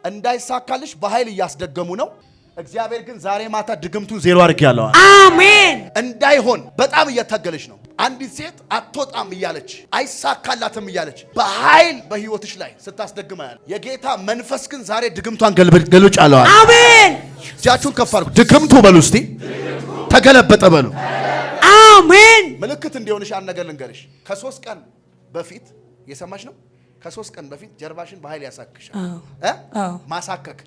እንዳይሳካልሽ በኃይል እያስደገሙ ነው። እግዚአብሔር ግን ዛሬ ማታ ድግምቱን ዜሮ አድርጌያለሁ። አሜን። እንዳይሆን በጣም እየታገለች ነው። አንዲት ሴት አትወጣም እያለች አይሳካላትም እያለች በኃይል በህይወትሽ ላይ ስታስደግማ ያለ የጌታ መንፈስ ግን ዛሬ ድግምቷን ገልብጭ አለዋል። አሜን። እጃችሁን ከፍ አድርጉ። ድግምቱ በሉ እስቲ ተገለበጠ በሉ። አሜን። ምልክት እንዲሆንሽ አንድ ነገር ልንገርሽ። ከ3 ቀን በፊት የሰማሽ ነው። ከ3 ቀን በፊት ጀርባሽን በኃይል ያሳክሻል። ማሳከክ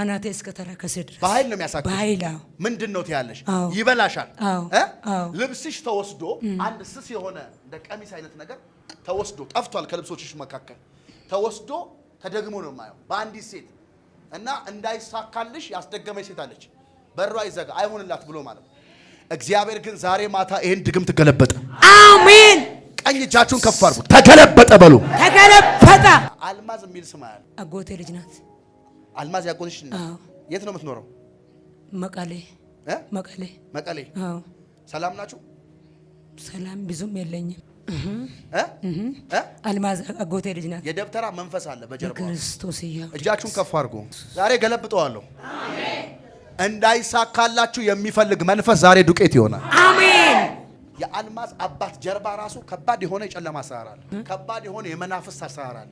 አናቴ እስከ ተረከሰ ድረስ በኃይል ነው የሚያሳክሽ። በኃይል ምንድነው ትያለሽ? ይበላሻል። ልብስሽ ተወስዶ አንድ ስስ የሆነ እንደ ቀሚስ አይነት ነገር ተወስዶ ጠፍቷል። ከልብሶችሽ መካከል ተወስዶ ተደግሞ ነው የማየው በአንዲት ሴት እና እንዳይሳካልሽ ያስደገመች ሴት አለች። በሯ ይዘጋ አይሆንላት ብሎ ማለት ነው። እግዚአብሔር ግን ዛሬ ማታ ይሄን ድግምት ገለበጠ። አሜን። ቀኝ እጃችሁን ከፍ አድርጉ። ተገለበጠ በሉ። ተገለበጠ። አልማዝ የሚል ስም አለ። አጎቴ ልጅ ናት። አልማዝ ያጎትሽ ነው? የት ነው የምትኖረው? መቀሌ። መቀሌ። መቀሌ። ሰላም ናችሁ? ሰላም ብዙም የለኝም። አልማዝ አጎቴ ልጅ ናት። የደብተራ መንፈስ አለ በጀርባው። ክርስቶስ ይያው። እጃችሁን ከፍ አድርጉ። ዛሬ ገለብጠዋለሁ። አሜን። እንዳይሳካላችሁ የሚፈልግ መንፈስ ዛሬ ዱቄት ይሆናል። አሜን። የአልማዝ አባት ጀርባ ራሱ ከባድ የሆነ የጨለማ አሰራር አለ። ከባድ የሆነ የመናፍስት አሰራር አለ።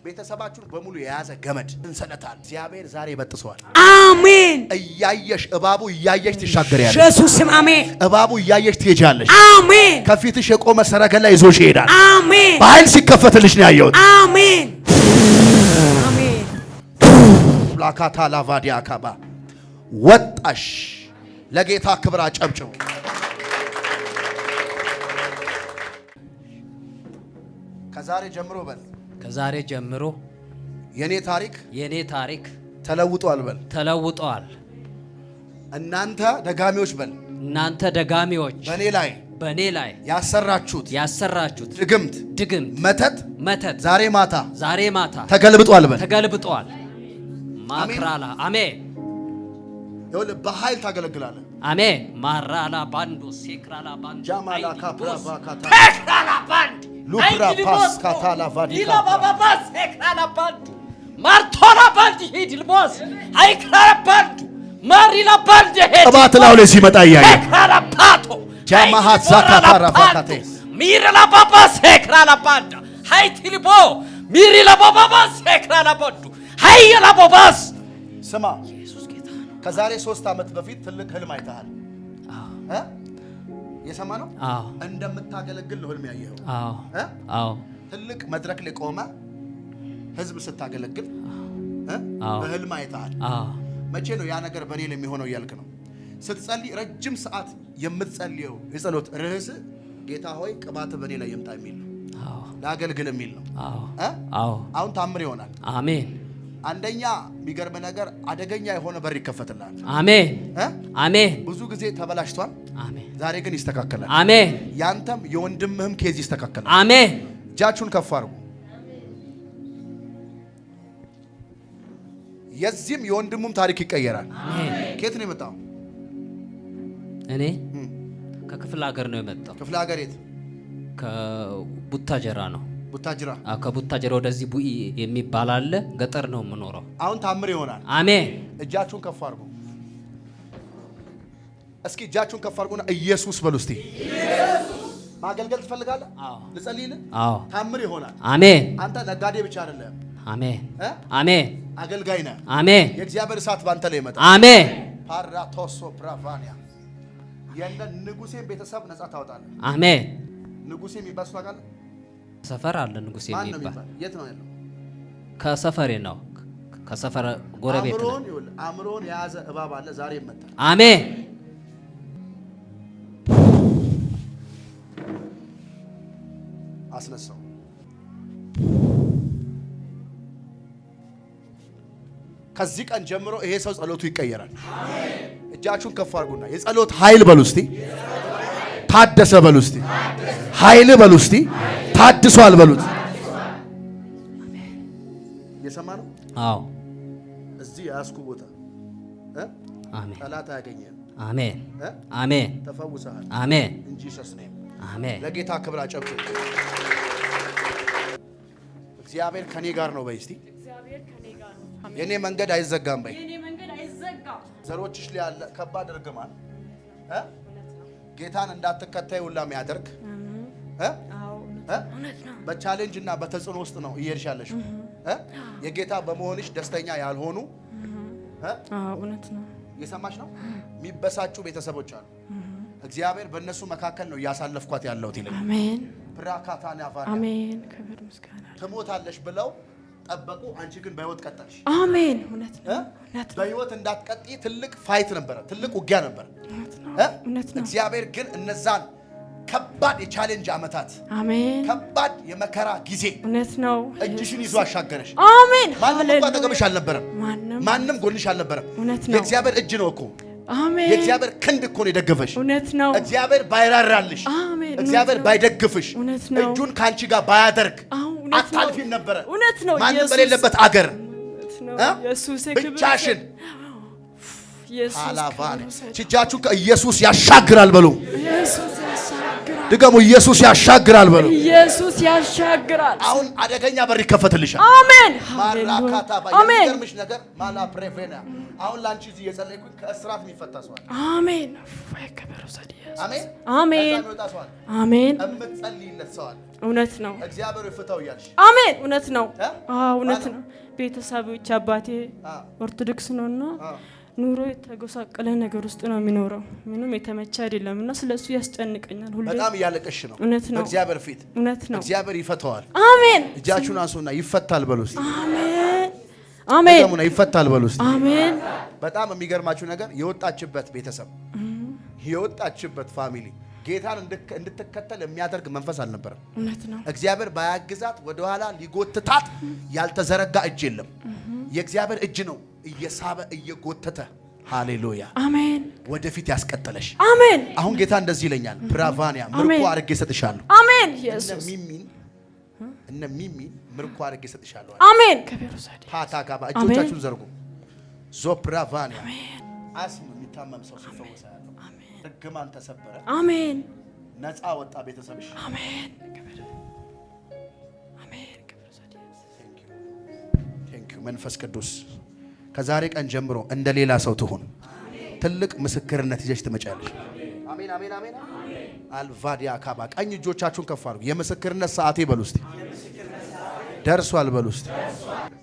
ቤተሰባችሁን በሙሉ የያዘ ገመድ እንሰለታል። እግዚአብሔር ዛሬ ይበጥሰዋል። አሜን። እያየሽ እባቡ እያየሽ ትሻገሪያለሽ። ኢየሱስ ስም አሜን። እባቡ እያየሽ ትሄጃለሽ። አሜን። ከፊትሽ የቆመ ሰረገላ ይዞሽ ይሄዳል። አሜን። በኃይል ሲከፈትልሽ ነው ያየሁት። አሜን። አሜን። ላካታ ላቫዲያ ካባ ወጣሽ። ለጌታ ክብር አጨብጭቡ። ከዛሬ ጀምሮ በል። ከዛሬ ጀምሮ የኔ ታሪክ ተለውጧል በል። ተለውጧል። እናንተ ደጋሚዎች በል። እናንተ ደጋሚዎች በኔ ላይ ያሰራችሁት ድግምት መተት ዛሬ ማታ ተገልብጧል በል። ተገልብጧል። ማክራላ አሜን። ይሁን በኃይል ታገለግላለህ። አሜን። ማራላ ባንዶ ሴክራላ ባንዶ ጃማላ ካፕራባ ካታ ሴክራላ ባንድ ሉክራ ፓስ ካታላ ቫዲካ ኢላ ባባ ሴክራላ ባንድ ማርቶላ ባንድ ሂድልቦስ አይክራላ ባንድ ማሪላ ባንድ ሄድ ቅባት ላው ላይ ሲመጣ ያየ ሴክራላ ፓቶ ጃማሃት ዛካታራ ፋካቴ ሚሪላ ባባ ሴክራላ ባንድ ሃይቲልቦ ሚሪላ ባባ ሴክራላ ባንዱ ሃይላ ባባስ ስማ ከዛሬ 3 ዓመት በፊት ትልቅ ህልም አይተሃል። የሰማ ነው? እንደምታገለግል ነው ህልም ያየኸው። ትልቅ መድረክ ላይ ቆመ ህዝብ ስታገለግል በህልም አይተሃል። መቼ ነው ያ ነገር በኔ ላይ የሚሆነው እያልክ ነው። ስትጸልይ ረጅም ሰዓት የምትጸልየው የጸሎት ርዕስ ጌታ ሆይ ቅባት በኔ ላይ ይምጣ የሚል ነው። ላገልግል የሚል ነው። አሁን ታምር ይሆናል። አሜን። አንደኛ የሚገርም ነገር አደገኛ የሆነ በር ይከፈትልሃል። አሜን አሜን። ብዙ ጊዜ ተበላሽቷል። አሜን። ዛሬ ግን ይስተካከላል። አሜን። ያንተም የወንድምህም ኬዝ ይስተካከላል። አሜን። እጃችሁን ከፍ አድርጉ። የዚህም የወንድሙም ታሪክ ይቀየራል። አሜን። ከየት ነው የመጣው? እኔ ከክፍለ ሀገር ነው የመጣው። ክፍለ ሀገር የት? ከቡታጀራ ነው። ቡታጅራ ከቡታጅራ ወደዚህ ቡኢ የሚባል አለ። ገጠር ነው የምኖረው። አሁን ታምር ይሆናል። አሜን። እጃችሁን ከፍ አድርጉ። እስኪ እጃችሁን ከፍ አድርጉና ኢየሱስ በሉ እስቲ። ኢየሱስ ማገልገል ትፈልጋለህ? አዎ። ልጸልይልህ? አዎ። ታምር ይሆናል። አሜን። አንተ ነጋዴ ብቻ አይደለም። አሜን አሜን። አገልጋይ ነህ። አሜን። የእግዚአብሔር እሳት ባንተ ላይ ይመጣል። አሜን። ፓራቶሶ ፕራቫኒያ የነ ንጉሴን ቤተሰብ ነፃ ታወጣለህ። አሜን። ንጉሴ የሚባል ሰው ታውቃለህ? ሰፈር አለ ንጉሴ የሚባል። የት ነው ያለው? ከሰፈሬ ነው። ከሰፈር ጎረቤት ነው። አምሮን የያዘ እባብ አለ። ዛሬ ይመታል። አሜን። አስነሳው። ከዚህ ቀን ጀምሮ ይሄ ሰው ጸሎቱ ይቀየራል። አሜን። እጃችሁን ከፍ አድርጉና የጸሎት ኃይል በሉ እስቲ። ታደሰ በሉ እስቲ። ኃይል በሉ እስቲ። ታድሷል በሉት። የሰማ ነው? አዎ። እዚህ ያስኩ ቦታ አሜን። ጠላት አያገኘህም። አሜን አሜን። ተፈውሰሃል። አሜን። እንጂ ሸስነም አሜን። ለጌታ ክብር አጨብጭቡ። እግዚአብሔር ከኔ ጋር ነው በይ እስቲ። እግዚአብሔር ከኔ ጋር ነው። የኔ መንገድ አይዘጋም በይ። የኔ መንገድ አይዘጋም። ዘሮችሽ ላይ ያለ ከባድ እርግማን ጌታን እንዳትከታይ ሁላ የሚያደርግ በቻሌንጅ እና በተጽዕኖ ውስጥ ነው እየሄድሽ ያለሽው። የጌታ በመሆንሽ ደስተኛ ያልሆኑ እውነት ነው። እየሰማሽ ነው። የሚበሳጩ ቤተሰቦች አሉ። እግዚአብሔር በእነሱ መካከል ነው እያሳለፍኳት ያለሁት ይለኛል። አሜን። ብራካታና ፋራ አሜን። ክብር ምስጋና። ትሞታለሽ ብለው ጠበቁ። አንቺ ግን በህይወት ቀጠልሽ። አሜን። እውነት ነው። በህይወት እንዳትቀጥይ ትልቅ ፋይት ነበረ፣ ትልቅ ውጊያ ነበረ። እውነት ነው። እግዚአብሔር ግን እነዛን ከባድ የቻሌንጅ አመታት፣ አሜን፣ ከባድ የመከራ ጊዜ እውነት ነው እጅሽን ይዞ አሻገረሽ። አሜን። ማንም አጠገብሽ አልነበረም፣ ማንም ጎንሽ አልነበረም። የእግዚአብሔር እጅ ነው እኮ። አሜን። የእግዚአብሔር ክንድ እኮ ነው የደገፈሽ። እውነት ነው። እግዚአብሔር ባይራራልሽ፣ እግዚአብሔር ባይደግፍሽ፣ እጁን ካንቺ ጋር ባያደርግ አታልፊም ነበረ። እውነት ነው። ማንም በሌለበት አገር ኢየሱስ ብቻሽን ችጃችሁ ኢየሱስ ያሻግራል በሉ። ድገሙ። ኢየሱስ ያሻግራል በሉ። ኢየሱስ ያሻግራል። አሁን አደገኛ በር ይከፈትልሻል። አሜን። ማራካታ አሜን። የሚገርምሽ ነገር ማላ ፕሬቬና አሁን ላንቺ እዚህ የጸለይኩኝ ከእስራት የሚፈታ ሰው አለ። አሜን። አሜን። አሜን። አሜን። እምትጸልይለት ሰው አለ። እውነት ነው። እግዚአብሔር ይፍታው እያልሽ አሜን። እውነት ነው። እውነት ነው። ቤተሰቦች አባቴ ኦርቶዶክስ ነውና ኑሮ የተጎሳቀለ ነገር ውስጥ ነው የሚኖረው። ምንም የተመቸ አይደለም እና ስለሱ ያስጨንቀኛል ሁሉ። በጣም እያለቀሽ ነው። እውነት ነው። በእግዚአብሔር ፊት እውነት ነው። እግዚአብሔር ይፈታዋል። አሜን። እጃችሁን አንሱና ይፈታል በሉ እስቲ። አሜን። አሜን። ደሙና ይፈታል በሉ እስቲ። አሜን። በጣም የሚገርማችሁ ነገር የወጣችበት ቤተሰብ የወጣችበት ፋሚሊ ጌታን እንድትከተል የሚያደርግ መንፈስ አልነበረም። እውነት ነው። እግዚአብሔር ባያግዛት ወደ ኋላ ሊጎትታት ያልተዘረጋ እጅ የለም። የእግዚአብሔር እጅ ነው እየሳበ እየጎተተ ሃሌሉያ አሜን ወደፊት ያስቀጠለሽ። አሜን። አሁን ጌታ እንደዚህ ይለኛል፣ ብራቫኒያ ምርኮ አድርጌ እሰጥሻለሁ። አሜን። ኢየሱስ እነ ሚሚን ምርኮ አድርጌ እሰጥሻለሁ። አሜን። ፓታካባ እጆቻችሁን ዘርጉ። ዞፕራቫኒያ አስም የሚታመም ሰው ሲፈወስ ያለው እርግማን ተሰበረ። አሜን። ነፃ ወጣ ቤተሰብሽ። አሜን። መንፈስ ቅዱስ ከዛሬ ቀን ጀምሮ እንደ ሌላ ሰው ትሁን። ትልቅ ምስክርነት ይዘሽ ትመጫለሽ። አሜን አሜን አሜን። አልቫዲያ ካባ ቀኝ እጆቻችሁን ከፍ አድርጉ። የምስክርነት ሰዓቴ በሉ እስቲ ደርሷል በሉ እስቲ።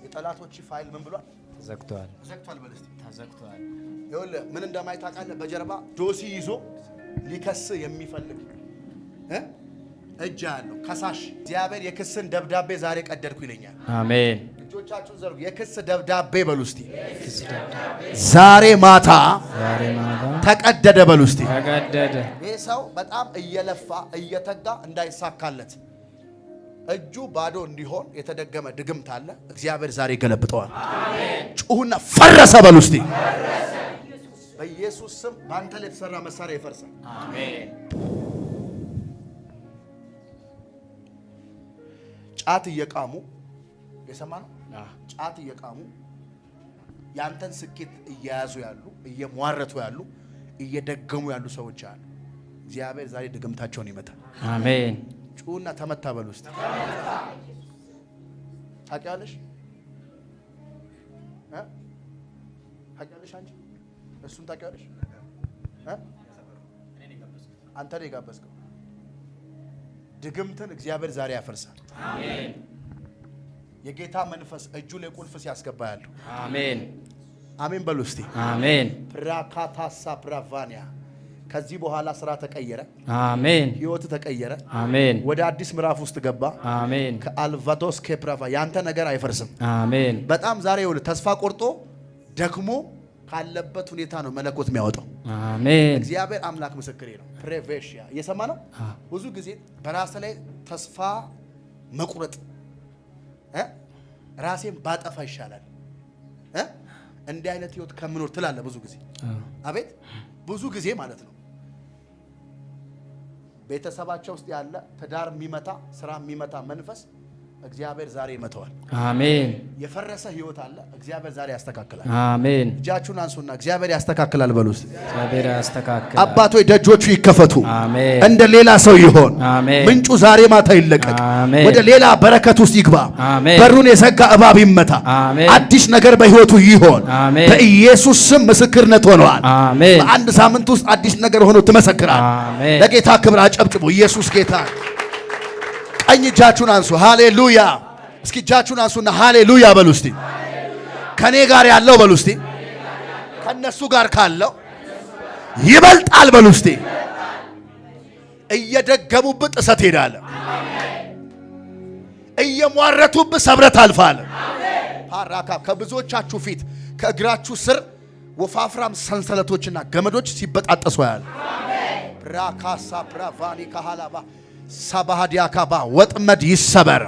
የጠላቶች ፋይል ምን ብሏል? ተዘግቷል። ተዘግቷል በሉ እስቲ። ተዘግቷል። ይኸውልህ ምን እንደማይ ታውቃለህ? በጀርባ ዶሲ ይዞ ሊከስ የሚፈልግ እጅ ያለው ከሳሽ እግዚአብሔር የክስን ደብዳቤ ዛሬ ቀደድኩ ይለኛል። አሜን። እጆቻችሁን ዘርጉ። የክስ ደብዳቤ በሉ እስቲ ዛሬ ማታ ተቀደደ በሉ እስቲ። ተቀደደ። ይህ ሰው በጣም እየለፋ እየተጋ እንዳይሳካለት እጁ ባዶ እንዲሆን የተደገመ ድግምት አለ። እግዚአብሔር ዛሬ ገለብጠዋል። አሜን። ጩሁና ፈረሰ በሉ እስቲ። በኢየሱስ ስም ባንተ ላይ የተሰራ መሳሪያ ይፈርሳል። አሜን። ጫት እየቃሙ የሰማ ነው። ጫት እየቃሙ ያንተን ስኬት እየያዙ ያሉ እየሟረቱ ያሉ እየደገሙ ያሉ ሰዎች አሉ። እግዚአብሔር ዛሬ ድግምታቸውን ይመታል። አሜን። ጩና ተመታ በሉ እስቲ። ታውቂያለሽ ታውቂያለሽ አንቺ እሱን ታውቂያለሽ? አንተ ነው የጋበዝከው። ድግምትን እግዚአብሔር ዛሬ ያፈርሳል። አሜን። የጌታ መንፈስ እጁ ላይ ቁልፍ ሲያስገባ ያለው አሜን አሜን በሉ እስቲ። አሜን። ፕራካታሳ ፕራቫኒያ ከዚህ በኋላ ስራ ተቀየረ። አሜን። ህይወት ተቀየረ። አሜን። ወደ አዲስ ምዕራፍ ውስጥ ገባ። አሜን። ከአልቫዶስ ከፕራቫ ያንተ ነገር አይፈርስም። አሜን። በጣም ዛሬ ይኸውልህ ተስፋ ቆርጦ ደግሞ ካለበት ሁኔታ ነው መለኮት የሚያወጣው። አሜን። እግዚአብሔር አምላክ ምስክሬ ነው። ፕሬቬሽያ እየሰማ ነው። ብዙ ጊዜ በራስ ላይ ተስፋ መቁረጥ ራሴን ባጠፋ ይሻላል እንዲህ አይነት ህይወት ከምኖር ትላለህ ብዙ ጊዜ። አቤት ብዙ ጊዜ ማለት ነው። ቤተሰባቸው ውስጥ ያለ ትዳር የሚመታ ስራ የሚመታ መንፈስ እግዚአብሔር ዛሬ ይመተዋል። አሜን። የፈረሰ ህይወት አለ፣ እግዚአብሔር ዛሬ ያስተካክላል። አሜን። እጃችሁን አንሱና እግዚአብሔር ያስተካክላል በሉ እስቲ። እግዚአብሔር ያስተካክላል። አባቶች ደጆቹ ይከፈቱ። አሜን። እንደ ሌላ ሰው ይሆን። አሜን። ምንጩ ዛሬ ማታ ይለቀቅ። አሜን። ወደ ሌላ በረከት ውስጥ ይግባ። አሜን። በሩን የዘጋ እባብ ይመታ። አሜን። አዲስ ነገር በህይወቱ ይሆን። አሜን። በኢየሱስ ስም ምስክርነት ሆነዋል። አሜን። በአንድ ሳምንት ውስጥ አዲስ ነገር ሆኖ ትመሰክራል። አሜን። ለጌታ ክብር አጨብጭቡ። ኢየሱስ ጌታ። ቀኝ እጃችሁን አንሱ። ሃሌሉያ። እስኪ እጃችሁን አንሱና ሃሌሉያ በሉ እስቲ። ከኔ ጋር ያለው በሉ እስቲ ከነሱ ጋር ካለው ይበልጣል በሉ እስቲ። እየደገሙብህ ጥሰት ሄዳለህ። እየሟረቱብህ ሰብረት አልፋለህ። ፓራካ ከብዙዎቻችሁ ፊት ከእግራችሁ ስር ወፋፍራም ሰንሰለቶችና ገመዶች ሲበጣጠሱ ያለ ራካሳ ፕራቫኒ ካሃላባ ሳባሃዲያካባ ወጥመድ ይሰበር።